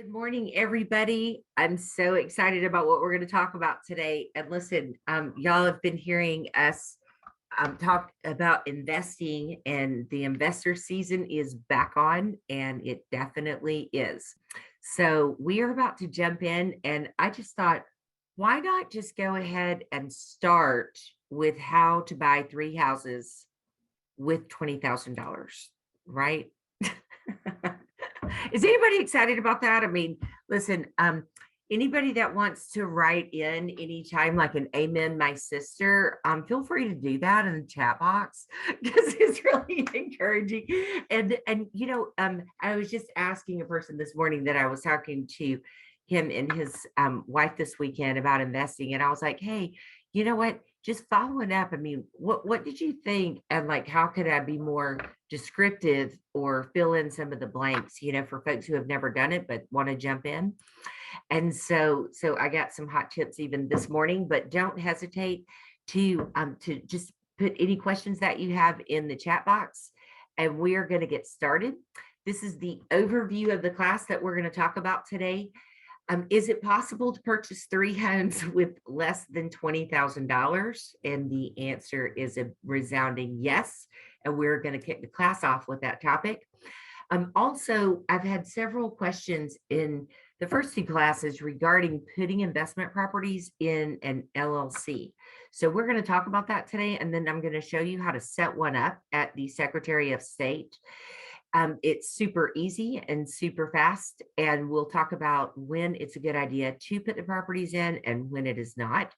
Good morning, everybody. I'm so excited about what we're going to talk about today. And listen, y'all have been hearing us talk about investing, and the investor season is back on, and it definitely is. So we are about to jump in, and I just thought, why not just go ahead and start with how to buy 3 houses with $20,000, right? Is anybody excited about that? I mean, listen, anybody that wants to write in anytime like an amen, my sister, feel free to do that in the chat box because it's really encouraging. And I was just asking a person this morning that I was talking to him and his wife this weekend about investing, and I was like, hey, you know what? Just following up. I mean, what did you think? And like, how could I be more descriptive or fill in some of the blanks, for folks who have never done it but want to jump in? And so I got some hot tips even this morning, but don't hesitate to just put any questions that you have in the chat box, and we are going to get started. This is the overview of the class that we're going to talk about today. Is it possible to purchase 3 homes with less than $20,000? And the answer is a resounding yes. And we're going to kick the class off with that topic. Also, I've had several questions in the first 2 classes regarding putting investment properties in an LLC. So we're going to talk about that today, and then I'm going to show you how to set one up at the Secretary of State. It's super easy and super fast, and we'll talk about when it's a good idea to put the properties in and when it is not.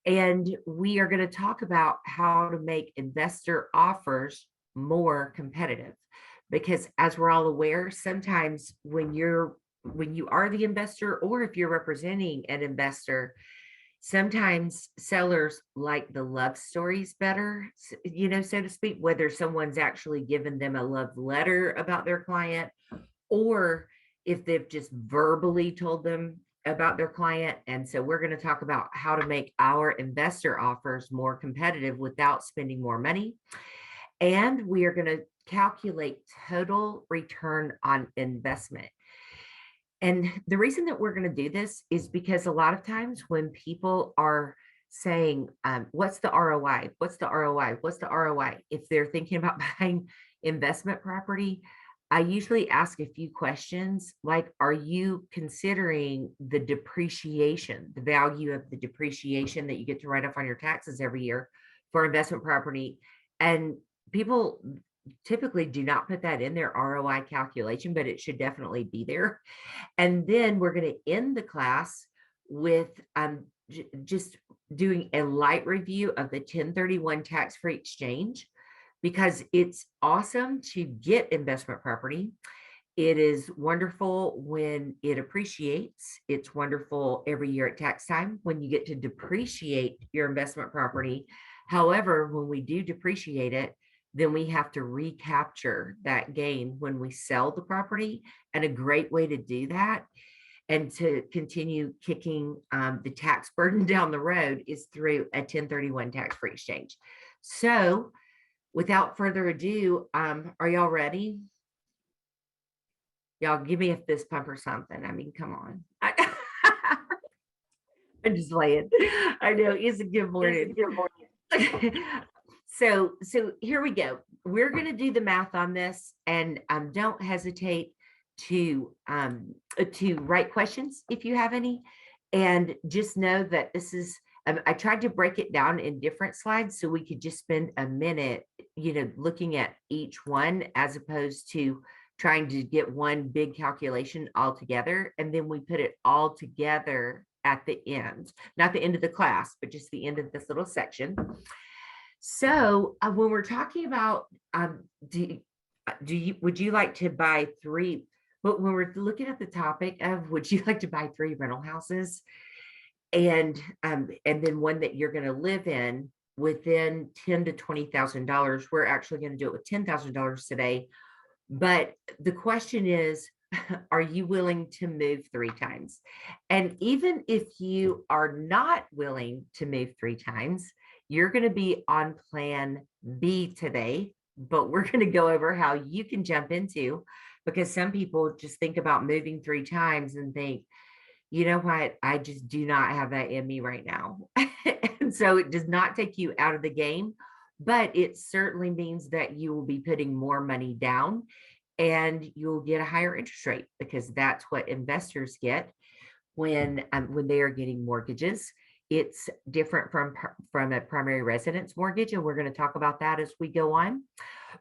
And we are going to talk about how to make investor offers more competitive, because as we're all aware, sometimes when you are the investor, or if you're representing an investor, sometimes sellers like the love stories better, so to speak, whether someone's actually given them a love letter about their client, or if they've just verbally told them about their client. And so we're going to talk about how to make our investor offers more competitive without spending more money. And we are going to calculate total return on investment. And the reason that we're going to do this is because a lot of times when people are saying, what's the ROI? What's the ROI? What's the ROI? If they're thinking about buying investment property, I usually ask a few questions like, are you considering the depreciation, the value of the depreciation that you get to write off on your taxes every year for investment property? And people typically do not put that in their ROI calculation, but it should definitely be there. And then we're going to end the class with just doing a light review of the 1031 tax-free exchange, because it's awesome to get investment property. It is wonderful when it appreciates. It's wonderful every year at tax time when you get to depreciate your investment property. However, when we do depreciate it, then we have to recapture that gain when we sell the property. And a great way to do that and to continue kicking the tax burden down the road is through a 1031 tax-free exchange. So without further ado, are y'all ready? Y'all give me a fist pump or something. I mean, come on. I'm just playing. I know, it's a good morning. So here we go. We're going to do the math on this, and don't hesitate to write questions if you have any. And just know that this is, I tried to break it down in different slides so we could just spend a minute, looking at each one, as opposed to trying to get one big calculation all together. And then we put it all together at the end, not the end of the class, but just the end of this little section. So when we're talking about, would you like to buy 3? But when we're looking at the topic of, would you like to buy 3 rental houses, and then one that you're going to live in within $10,000 to $20,000, we're actually going to do it with $10,000 today. But the question is, are you willing to move 3 times? And even if you are not willing to move 3 times, you're going to be on plan B today, but we're going to go over how you can jump into because some people just think about moving 3 times and think, you know what, I just do not have that in me right now. And so it does not take you out of the game, but it certainly means that you will be putting more money down and you'll get a higher interest rate, because that's what investors get when they are getting mortgages. It's different from a primary residence mortgage, and we're going to talk about that as we go on.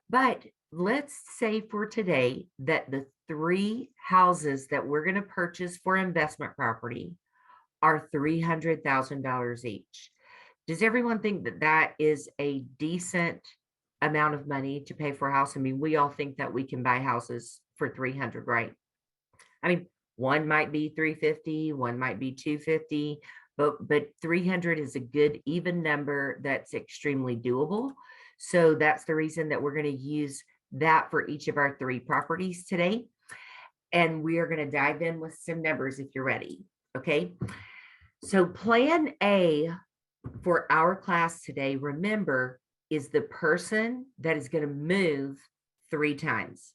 But let's say for today that the 3 houses that we're going to purchase for investment property are $300,000 each. Does everyone think that that is a decent amount of money to pay for a house? I mean, we all think that we can buy houses for 300, right? I mean, one might be 350, one might be 250, but 300 is a good even number that's extremely doable. So that's the reason that we're going to use that for each of our 3 properties today. And we are going to dive in with some numbers if you're ready. Okay. So plan A for our class today, remember, is the person that is going to move 3 times.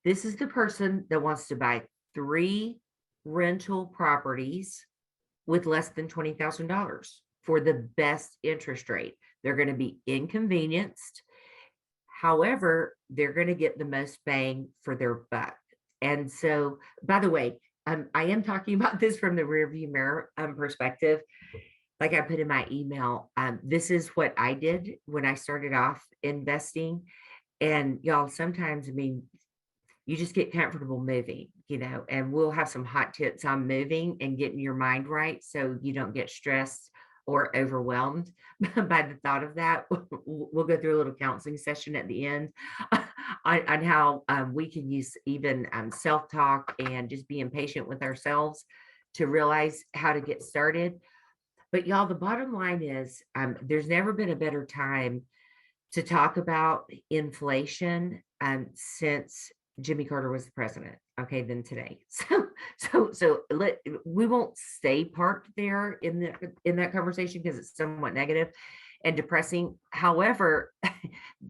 This is the person that wants to buy 3 rental properties with less than $20,000 for the best interest rate. They're going to be inconvenienced. However, they're going to get the most bang for their buck. And so, by the way, I am talking about this from the rearview mirror perspective. Like I put in my email, this is what I did when I started off investing. And y'all, sometimes, I mean, you just get comfortable moving, and we'll have some hot tips on moving and getting your mind right so you don't get stressed or overwhelmed by the thought of that. We'll go through a little counseling session at the end on how we can use even self-talk and just being patient with ourselves to realize how to get started. But y'all, the bottom line is there's never been a better time to talk about inflation since Jimmy Carter was the president, okay, than today. So we won't stay parked there in that conversation because it's somewhat negative and depressing. However,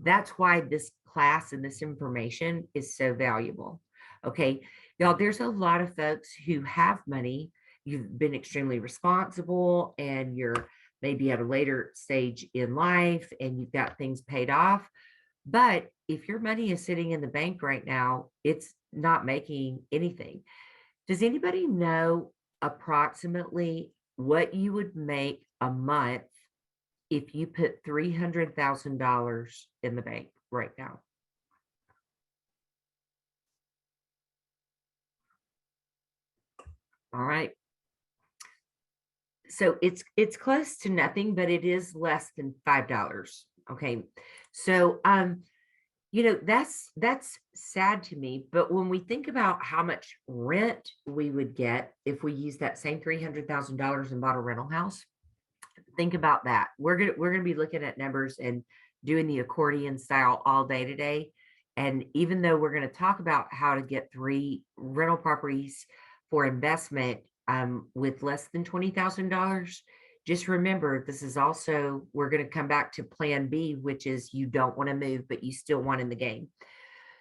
that's why this class and this information is so valuable. Okay, y'all, there's a lot of folks who have money. You've been extremely responsible and you're maybe at a later stage in life and you've got things paid off. But if your money is sitting in the bank right now, it's not making anything. Does anybody know approximately what you would make a month if you put $300,000 in the bank right now? All right. So it's close to nothing, but it is less than $5. Okay. So that's sad to me. But when we think about how much rent we would get if we use that same $300,000 and bought a rental house, think about that. We're gonna be looking at numbers and doing the accordion style all day today. And even though we're going to talk about how to get 3 rental properties for investment with less than $20,000, just remember, this is also, we're going to come back to plan B, which is you don't want to move, but you still want in the game.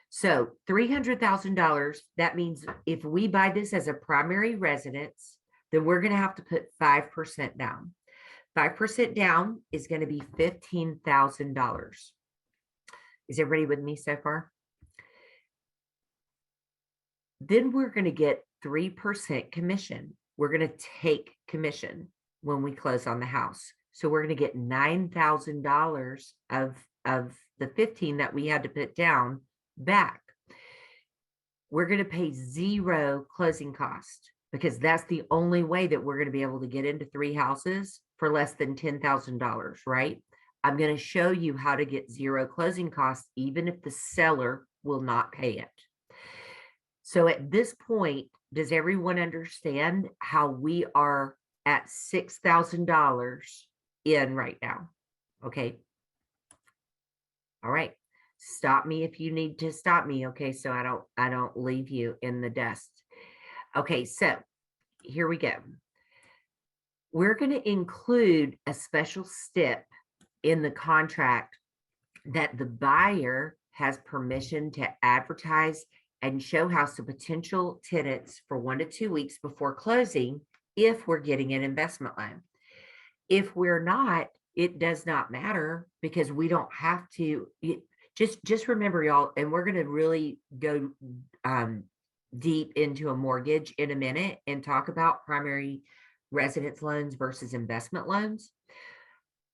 So $300,000, that means if we buy this as a primary residence, then we're going to have to put 5% down. 5% down is going to be $15,000. Is everybody with me so far? Then we're going to get 3% commission. We're going to take commission when we close on the house. So we're going to get $9,000 of the 15 that we had to put down back. We're going to pay 0 closing cost because that's the only way that we're going to be able to get into 3 houses for less than $10,000, right? I'm going to show you how to get 0 closing costs, even if the seller will not pay it. So at this point, does everyone understand how we are at $6,000 in right now? Okay. All right. Stop me if you need to stop me. Okay. So I don't leave you in the dust. Okay. So here we go. We're going to include a special step in the contract that the buyer has permission to advertise and show house to potential tenants for 1 to 2 weeks before closing if we're getting an investment loan. If we're not, it does not matter because we don't have to. Just remember, y'all, and we're going to really go deep into a mortgage in a minute and talk about primary residence loans versus investment loans.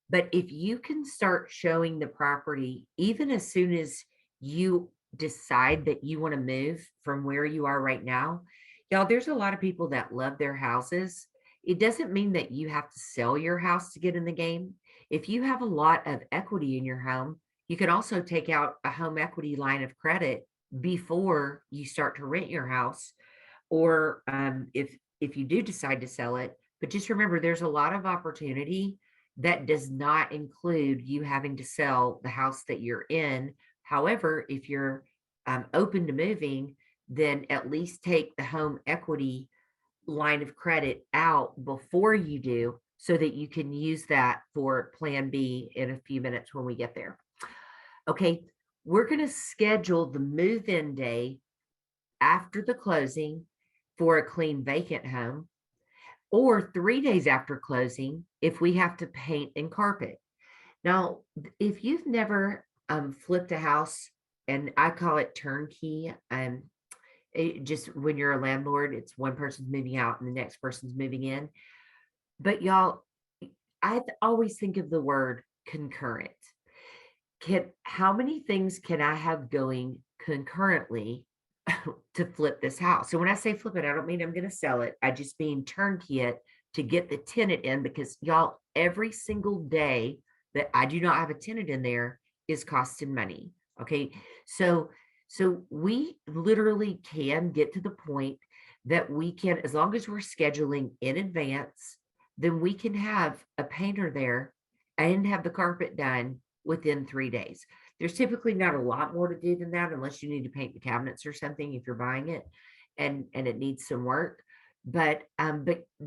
But if you can start showing the property, even as soon as you decide that you want to move from where you are right now, y'all, there's a lot of people that love their houses. It doesn't mean that you have to sell your house to get in the game. If you have a lot of equity in your home, you can also take out a home equity line of credit before you start to rent your house, or if you do decide to sell it. But just remember, there's a lot of opportunity that does not include you having to sell the house that you're in. However, if you're open to moving, then at least take the home equity line of credit out before you do, so that you can use that for plan B in a few minutes when we get there. Okay, we're going to schedule the move-in day after the closing for a clean vacant home, or 3 days after closing if we have to paint and carpet. Now, if you've never flipped a house, and I call it turnkey, just when you're a landlord, it's one person's moving out and the next person's moving in. But y'all, I always think of the word concurrent. How many things can I have going concurrently to flip this house? So when I say flip it, I don't mean I'm going to sell it. I just mean turnkey it to get the tenant in, because y'all, every single day that I do not have a tenant in there is costing money. Okay. So we literally can get to the point that we can, as long as we're scheduling in advance, then we can have a painter there and have the carpet done within 3 days. There's typically not a lot more to do than that, unless you need to paint the cabinets or something if you're buying it and it needs some work. But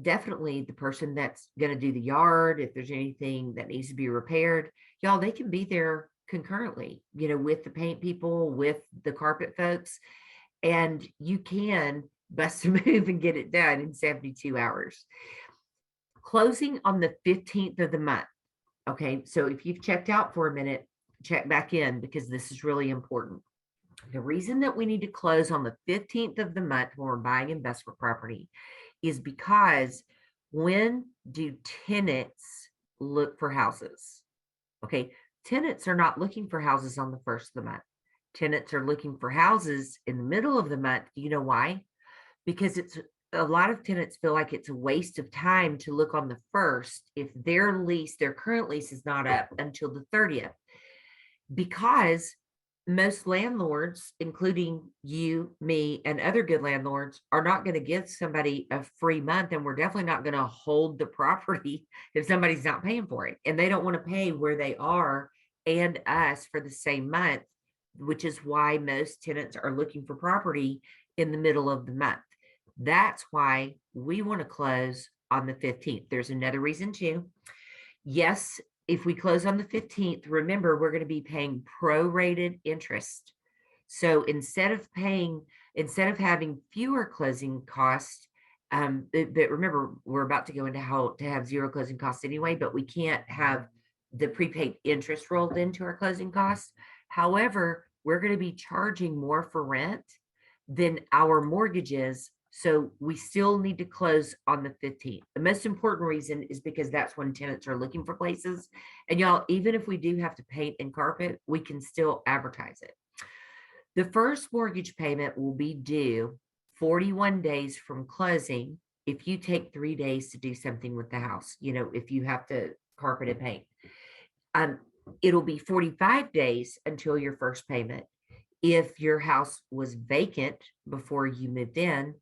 definitely the person that's going to do the yard, if there's anything that needs to be repaired, y'all, they can be there concurrently, with the paint people, with the carpet folks, and you can bust a move and get it done in 72 hours. Closing on the 15th of the month. Okay, so if you've checked out for a minute, check back in, because this is really important. The reason that we need to close on the 15th of the month when we're buying investment property is because when do tenants look for houses? Okay, tenants are not looking for houses on the 1st of the month. Tenants are looking for houses in the middle of the month. Do you know why? Because it's a lot of tenants feel like it's a waste of time to look on the 1st if their current lease is not up until the 30th, because most landlords, including you, me, and other good landlords, are not going to give somebody a free month, and we're definitely not going to hold the property if somebody's not paying for it, and they don't want to pay where they are and us for the same month, which is why most tenants are looking for property in the middle of the month. That's why we want to close on the 15th. There's another reason too. Yes, if we close on the 15th, remember, we're going to be paying prorated interest. So instead of having fewer closing costs, but remember, we're about to go into how to have zero closing costs anyway, but we can't have the prepaid interest rolled into our closing costs. However, we're going to be charging more for rent than our mortgages. So we still need to close on the 15th. The most important reason is because that's when tenants are looking for places. And y'all, even if we do have to paint and carpet, we can still advertise it. The first mortgage payment will be due 41 days from closing if you take 3 days to do something with the house, if you have to carpet and paint. It'll be 45 days until your first payment if your house was vacant before you moved in.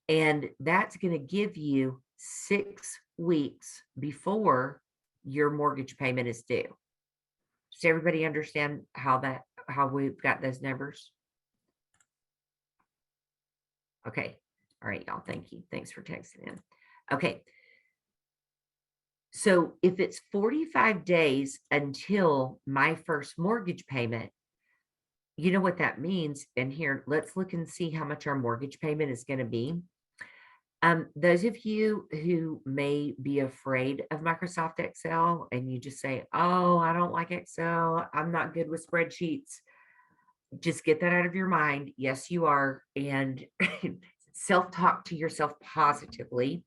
And that's going to give you 6 weeks before your mortgage payment is due. Does everybody understand how we've got those numbers? Okay. All right, y'all. Thank you. Thanks for texting in. Okay. So if it's 45 days until my first mortgage payment, You know what that means? And here, let's look and see how much our mortgage payment is going to be. Those of you who may be afraid of Microsoft Excel and you just say, oh, I don't like Excel, I'm not good with spreadsheets, just get that out of your mind. Yes, you are. And self-talk to yourself positively.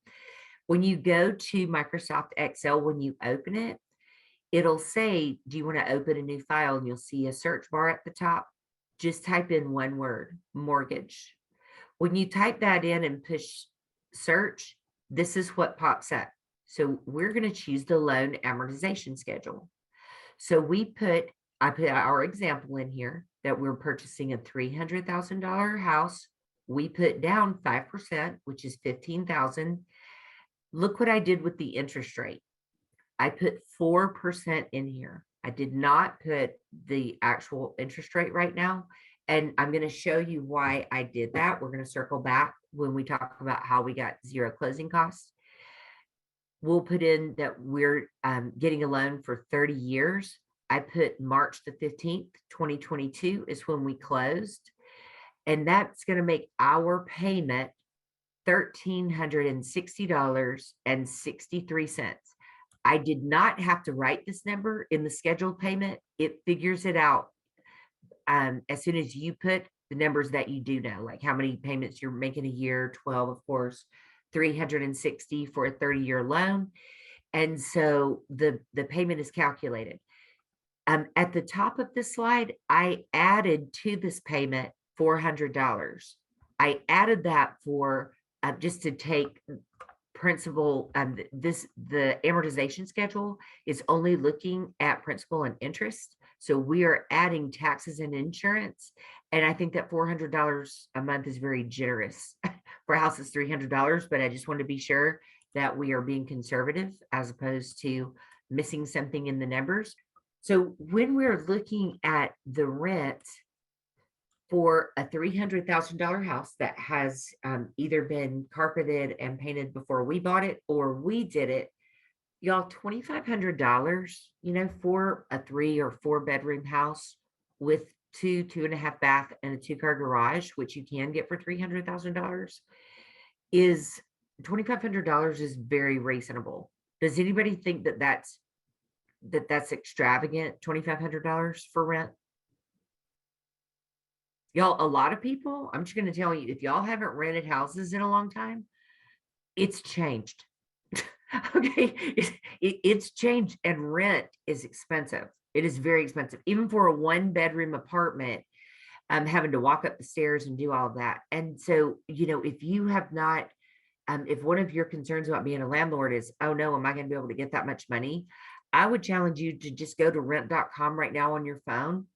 When you go to Microsoft Excel, when you open it, it'll say, do you want to open a new file? And you'll see a search bar at the top. Just type in one word, mortgage. When you type that in and push search, this is what pops up. So we're going to choose the loan amortization schedule. So I put our example in here that we're purchasing a $300,000 house. We put down 5%, which is 15,000. Look what I did with the interest rate. I put 4% in here. I did not put the actual interest rate right now. And I'm going to show you why I did that. We're going to circle back when we talk about how we got zero closing costs. We'll put in that we're getting a loan for 30 years. I put March the 15th, 2022 is when we closed. And that's going to make our payment $1,360.63. I did not have to write this number in the scheduled payment. It figures it out as soon as you put the numbers that you do know, like how many payments you're making a year, 12, of course, 360 for a 30-year loan. And so the payment is calculated. At the top of this slide, I added to this payment $400. I added that for just to take principal. The amortization schedule is only looking at principal and interest. So we are adding taxes and insurance. And I think that $400 a month is very generous for a house is $300, but I just want to be sure that we are being conservative as opposed to missing something in the numbers. So when we're looking at the rent for a $300,000 house that has either been carpeted and painted before we bought it or we did it, y'all, $2,500, for a 3 or 4 bedroom house with 2.5 bath and a 2-car garage, which you can get for $300,000, is $2,500 is very reasonable. Does anybody think that that's extravagant, $2,500 for rent? Y'all, a lot of people, I'm just going to tell you, if y'all haven't rented houses in a long time, it's changed. Okay, it's changed, and rent is expensive. It is very expensive, even for a 1-bedroom apartment. Having to walk up the stairs and do all of that. And so, if you have not, if one of your concerns about being a landlord is, oh no, am I going to be able to get that much money? I would challenge you to just go to rent.com right now on your phone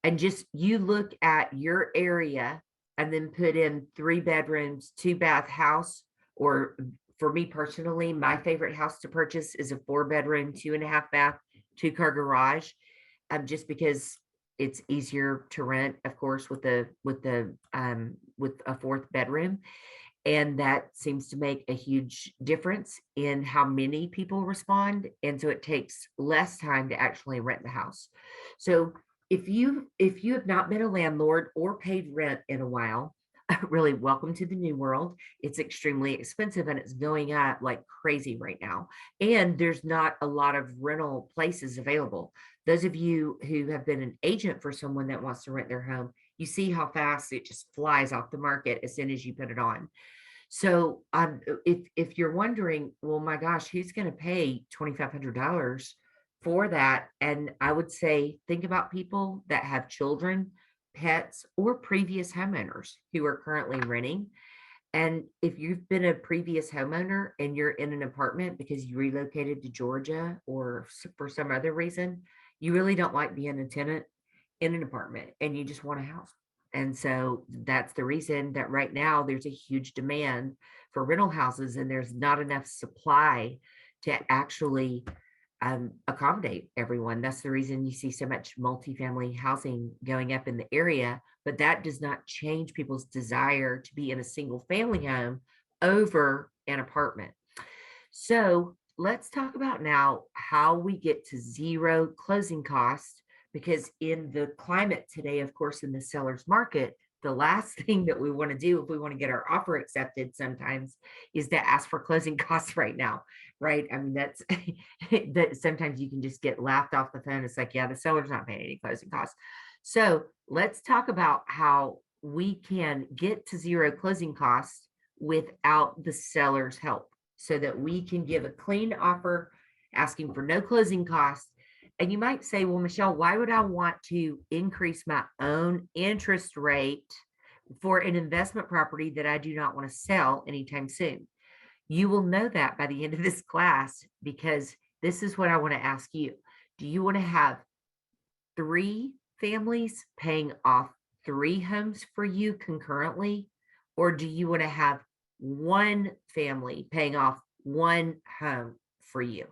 and just you look at your area and then put in 3 bedrooms, 2 bath house. Or for me personally, my favorite house to purchase is a 4-bedroom, 2.5 bath, 2-car garage. Just because it's easier to rent, of course, with a 4th bedroom. And that seems to make a huge difference in how many people respond. And so it takes less time to actually rent the house. So if you have not been a landlord or paid rent in a while, really welcome to the new world. It's extremely expensive and it's going up like crazy right now. And there's not a lot of rental places available. Those of you who have been an agent for someone that wants to rent their home, you see how fast it just flies off the market as soon as you put it on. So if you're wondering, well, my gosh, who's going to pay $2,500 for that? And I would say, think about people that have children, pets, or previous homeowners who are currently renting. And if you've been a previous homeowner and you're in an apartment because you relocated to Georgia or for some other reason, you really don't like being a tenant in an apartment and you just want a house. And so that's the reason that right now there's a huge demand for rental houses and there's not enough supply to actually accommodate everyone. That's the reason you see so much multifamily housing going up in the area, but that does not change people's desire to be in a single family home over an apartment. So let's talk about now how we get to zero closing costs because in the climate today, of course, in the seller's market, the last thing that we want to do if we want to get our offer accepted sometimes is to ask for closing costs right now, right? I mean, that's that sometimes you can just get laughed off the phone. It's like, yeah, the seller's not paying any closing costs. So let's talk about how we can get to zero closing costs without the seller's help so that we can give a clean offer asking for no closing costs. And you might say, well, Michele, why would I want to increase my own interest rate for an investment property that I do not want to sell anytime soon? You will know that by the end of this class, because this is what I want to ask you. Do you want to have 3 families paying off 3 homes for you concurrently? Or do you want to have 1 family paying off 1 home for you?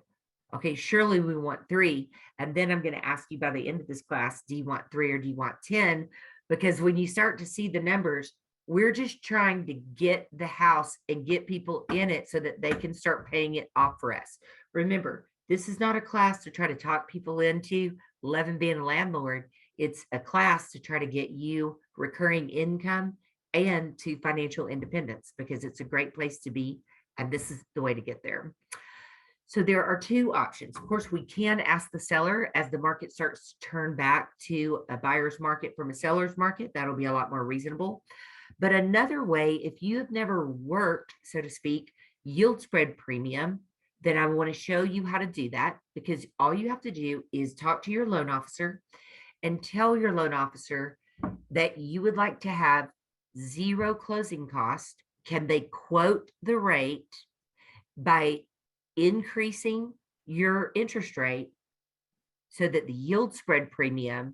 Okay, surely we want 3. And then I'm going to ask you by the end of this class, do you want 3 or do you want 10? Because when you start to see the numbers, we're just trying to get the house and get people in it so that they can start paying it off for us. Remember, this is not a class to try to talk people into loving being a landlord. It's a class to try to get you recurring income and to financial independence, because it's a great place to be. And this is the way to get there. So there are 2 options. Of course, we can ask the seller as the market starts to turn back to a buyer's market from a seller's market. That'll be a lot more reasonable. But another way, if you have never worked, so to speak, yield spread premium, then I want to show you how to do that, because all you have to do is talk to your loan officer and tell your loan officer that you would like to have 0 closing cost. Can they quote the rate by increasing your interest rate so that the yield spread premium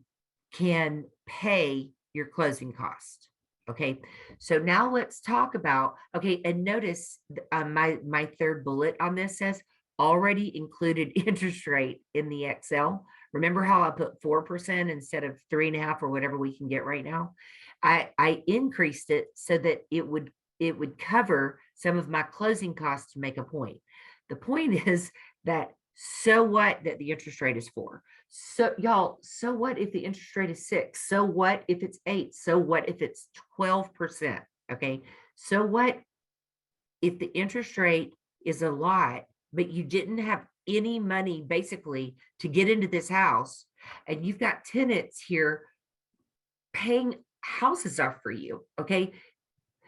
can pay your closing cost? Okay, so now let's talk about, okay, and notice my 3rd bullet on this says already included interest rate in the Excel. Remember how I put 4% instead of 3.5 or whatever we can get right now? I increased it so that it would cover some of my closing costs to make a point. The point is that so what that the interest rate is 4. So y'all, so what if the interest rate is 6? So what if it's 8? So what if it's 12%? Okay. So what if the interest rate is a lot, but you didn't have any money basically to get into this house, and you've got tenants here paying houses off for you? Okay.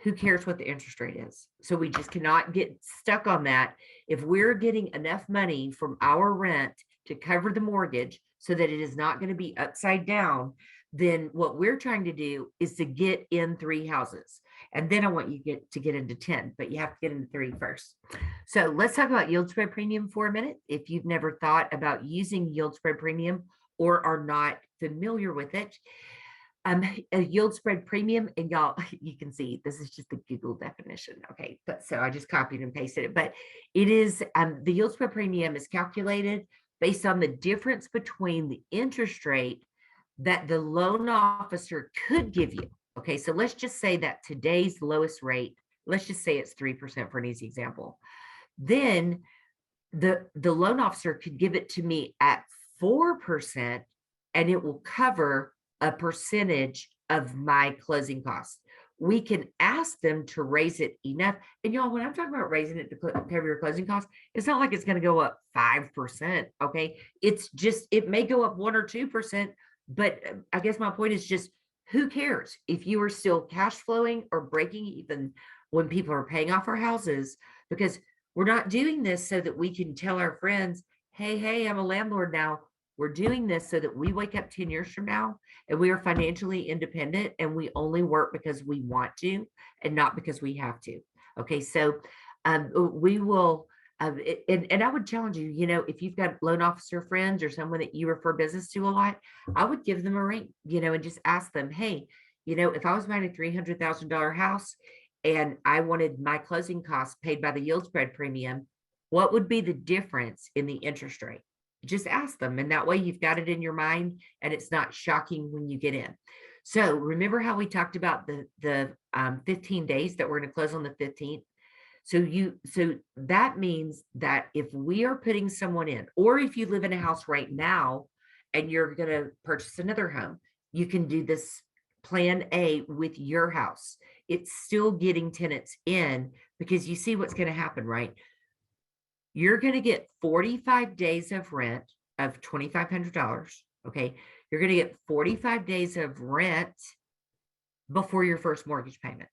Who cares what the interest rate is? So we just cannot get stuck on that. If we're getting enough money from our rent to cover the mortgage so that it is not going to be upside down, then what we're trying to do is to get in 3 houses. And then I want you to get into 10, but you have to get into 3 first. So let's talk about yield spread premium for a minute. If you've never thought about using yield spread premium or are not familiar with it, a yield spread premium, and y'all, you can see this is just the Google definition. Okay, but so I just copied and pasted it, but it is the yield spread premium is calculated based on the difference between the interest rate that the loan officer could give you. Okay, so let's just say that today's lowest rate, let's just say it's 3% for an easy example. Then the loan officer could give it to me at 4%, and it will cover a percentage of my closing costs. We can ask them to raise it enough. And y'all, when I'm talking about raising it to cover your closing costs, it's not like it's going to go up 5%. Okay. It's just, it may go up 1 or 2%, but I guess my point is just, who cares if you are still cash flowing or breaking even when people are paying off our houses? Because we're not doing this so that we can tell our friends, hey, I'm a landlord now. We're doing this so that we wake up 10 years from now and we are financially independent and we only work because we want to and not because we have to. Okay, so we will, and I would challenge you, if you've got loan officer friends or someone that you refer business to a lot, I would give them a ring, and just ask them, hey, if I was buying a $300,000 house and I wanted my closing costs paid by the yield spread premium, what would be the difference in the interest rate? Just ask them. And that way you've got it in your mind and it's not shocking when you get in. So remember how we talked about the 15 days that we're going to close on the 15th. So that means that if we are putting someone in, or if you live in a house right now and you're going to purchase another home, you can do this plan A with your house. It's still getting tenants in, because you see what's going to happen, right? You're going to get 45 days of rent of $2,500. Okay. You're going to get 45 days of rent before your first mortgage payment.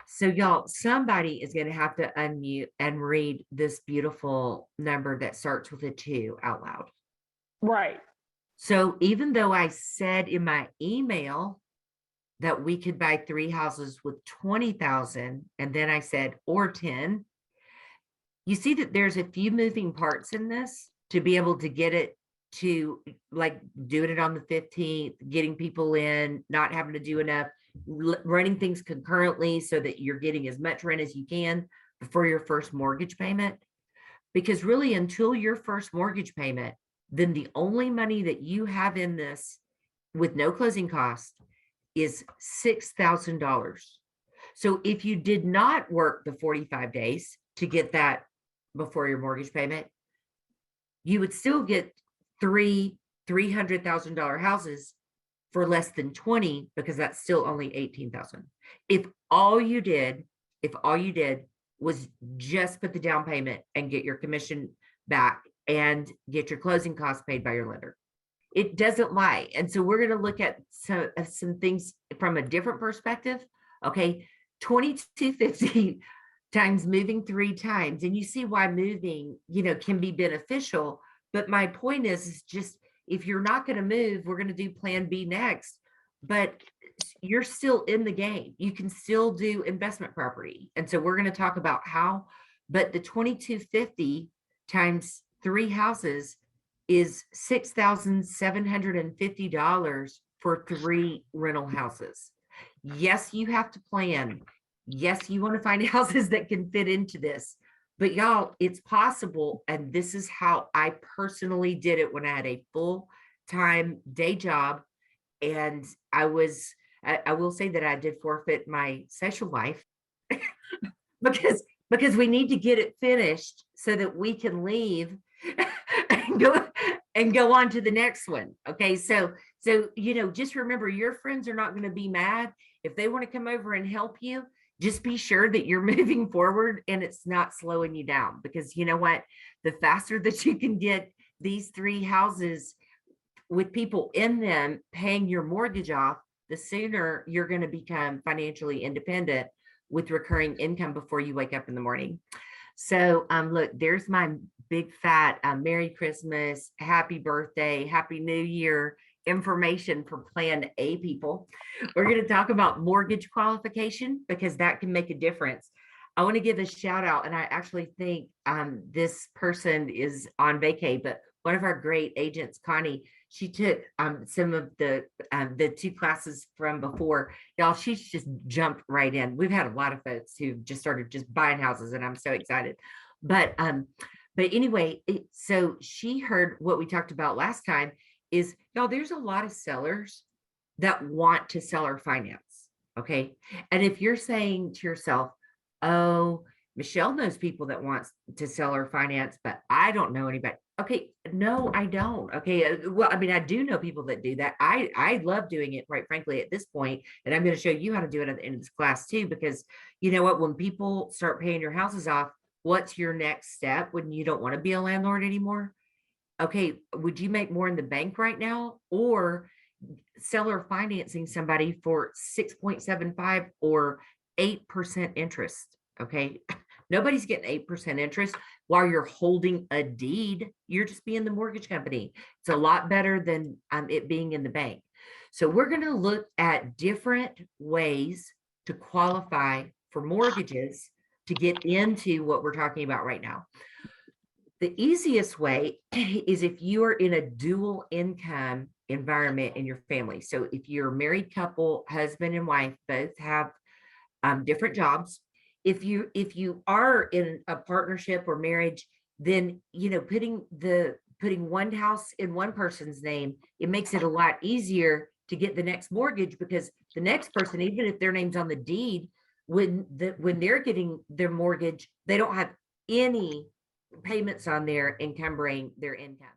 So y'all, somebody is going to have to unmute and read this beautiful number that starts with a 2 out loud. Right. So even though I said in my email that we could buy 3 houses with 20,000, and then I said, or 10, you see that there's a few moving parts in this to be able to get it to, like, doing it on the 15th, getting people in, not having to do enough, running things concurrently so that you're getting as much rent as you can before your first mortgage payment. Because really, until your first mortgage payment, then the only money that you have in this with no closing costs is $6,000. So if you did not work the 45 days to get that before your mortgage payment, you would still get three $300,000 houses for less than 20, because that's still only 18,000. If all you did was just put the down payment and get your commission back and get your closing costs paid by your lender. It doesn't lie. And so we're going to look at some things from a different perspective. Okay. 2250 times moving 3 times. And you see why moving, can be beneficial. But my point is just, if you're not going to move, we're going to do plan B next, but you're still in the game. You can still do investment property. And so we're going to talk about how, but the 2250 times 3 houses is $6,750 for 3 rental houses. Yes, you have to plan. Yes, you want to find houses that can fit into this, but y'all, it's possible. And this is how I personally did it when I had a full-time day job. And I will say that I did forfeit my social life because we need to get it finished so that we can leave and go on to the next one. Okay. So, just remember, your friends are not going to be mad if they want to come over and help you. Just be sure that you're moving forward and it's not slowing you down, because you know what? The faster that you can get these 3 houses with people in them paying your mortgage off, the sooner you're going to become financially independent with recurring income before you wake up in the morning. So look, there's my big fat Merry Christmas, Happy Birthday, Happy New Year information for Plan A people. We're going to talk about mortgage qualification, because that can make a difference. I want to give a shout out, and I actually think this person is on vacay, but one of our great agents, Connie, she took some of the 2 classes from before. Y'all, she's just jumped right in. We've had a lot of folks who've just started just buying houses, and I'm so excited. But anyway, so she heard what we talked about last time is, y'all, there's a lot of sellers that want to seller finance. Okay. And if you're saying to yourself, oh, Michelle knows people that wants to seller finance, but I don't know anybody. Okay. No, I don't. Okay. Well, I mean, I do know people that do that. I love doing it, quite frankly, at this point. And I'm going to show you how to do it at the end of this class too, because you know what, when people start paying your houses off, what's your next step when you don't want to be a landlord anymore? Okay, would you make more in the bank right now, or seller financing somebody for 6.75 or 8% interest? Okay, nobody's getting 8% interest while you're holding a deed. You're just being the mortgage company. It's a lot better than it being in the bank. So we're going to look at different ways to qualify for mortgages to get into what we're talking about right now. The easiest way is if you are in a dual income environment in your family. So if you're a married couple, husband and wife both have different jobs. If you are in a partnership or marriage, then putting one house in one person's name, it makes it a lot easier to get the next mortgage, because the next person, even if their name's on the deed, when they're getting their mortgage, they don't have any payments on there encumbering their income.